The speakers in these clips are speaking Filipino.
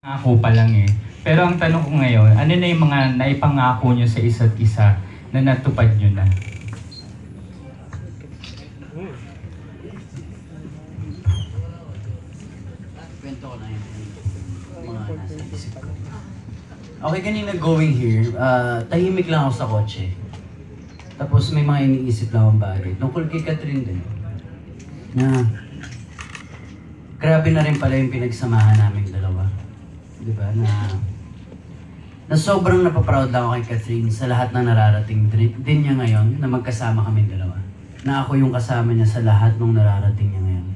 Ako pa lang eh. Pero ang tanong ko ngayon, ano na yung mga naipangako nyo sa isa't isa na natupad nyo na? Kwento ko na yun. Mga nasa isip ko. Okay, kanina going here, tahimik lang ako sa kotse. Tapos may mga iniisip lang akong bagay. Tungkol kay Catherine din. Na grabe na rin pala yung pinagsamahan naming dalawa. Diba? Na sobrang napaproud lang ako kay Catherine sa lahat ng nararating din niya ngayon na magkasama kami dalawa. Na ako yung kasama niya sa lahat ng nararating niya ngayon.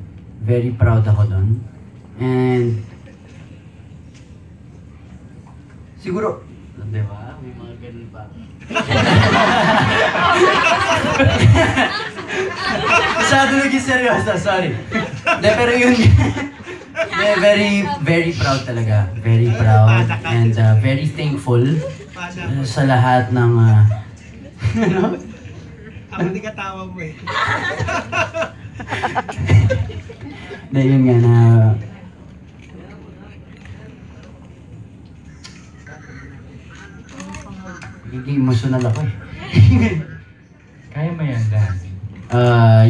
Very proud ako doon. And siguro, diba? May mga ganun pa. Masyado naging seryoso, sorry. Pero yun, very proud talaga. Very proud and very thankful sa lahat ng ano? Ako di katawa mo eh. Dahil yun nga na nagiging emotional ako eh. Kaya mo yan, Dan?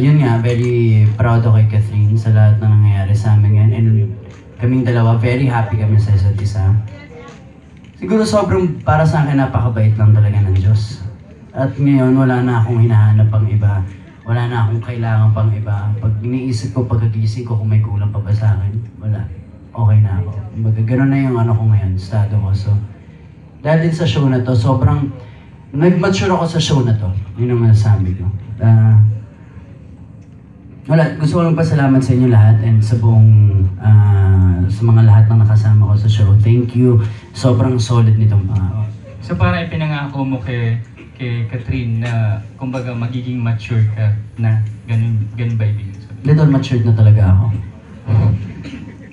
Yun nga, very proud ako kay Catherine sa lahat na nangyayari sa amin ngayon. And kaming dalawa, very happy kami sa isa't isa. Siguro sobrang para sa akin napakabait lang talaga ng Diyos. At ngayon, wala na akong hinahanap pang iba. Wala na akong kailangan pang iba. Pag iniisip ko, pagkagising ko kung may kulang pa ba sa akin, wala. Okay na ako. Gano'n na yung ano ko ngayon, estado ko. So, dahil din sa show na to, sobrang nag-mature ako sa show na to. Yun ang masasabi ko. Wala, gusto ko lang pasalamat sa inyo lahat and sa buong, sa mga lahat ng nakasama ko sa show. Thank you. Sobrang solid nitong pangako. So para ipinangako mo kay Catherine na kumbaga magiging mature ka na ganun ba ibig sabihin? Little matured na talaga ako.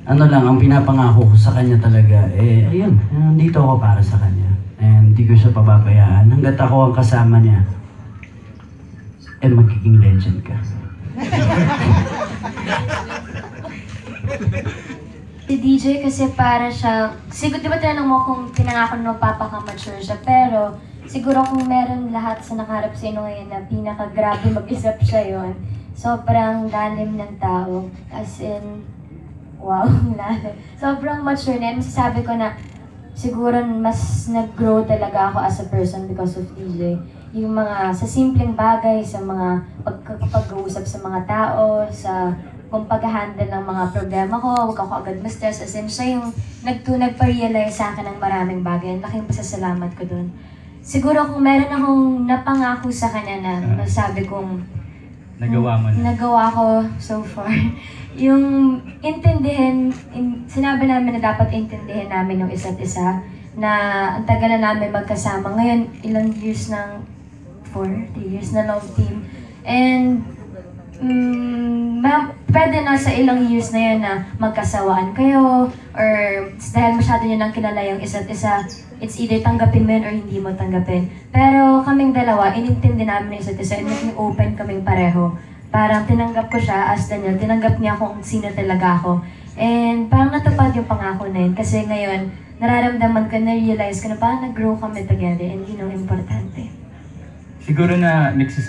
Ano lang, ang pinapangako ko sa kanya talaga, ayun, nandito ako para sa kanya. And hindi ko siya pababayaan. Hanggat ako ang kasama niya, magiging legend ka. Si DJ kasi para siya, siguro di ba tinanong mo kung pinangako na magpapaka-mature siya, pero siguro kung meron lahat sa nakaharap sa inyo ngayon na pinaka-grabe mag-isip siya yon, sobrang lalim ng tao, as in, wow, lalim. Sobrang mature na, masasabi ko na siguro mas nag-grow talaga ako as a person because of DJ. Yung mga sa simpleng bagay, sa mga pag-uusap sa mga tao, sa kung pag-handle ng mga problema ko, huwag ako agad ma-stress. As in, siya yung nagpa-realize sa akin ng maraming bagay. Laking pasasalamat ko dun. Siguro kung meron akong napangako sa kanya na masabi kong Nagawa mo na? Nagawa ko so far. Yung intindihin, sinabi namin na dapat intindihin namin yung isa't isa, na ang tagal na namin magkasama. Ngayon, ilang years ng 3 years na love team. And pwede na sa ilang years na yan na magkasawaan kayo, or dahil masyado nyo nang kilala yung isa't isa, it's either tanggapin mo yun or hindi mo tanggapin. Pero kaming dalawa, inintindi namin yung isa't isa, and naging open kaming pareho. Parang tinanggap ko siya as Daniel, tinanggap niya kung sino talaga ako. And parang natupad yung pangako na yun, kasi ngayon, nararamdaman ko, na-realize ko na parang nag-grow kami together, and yun ang importante. Siguro na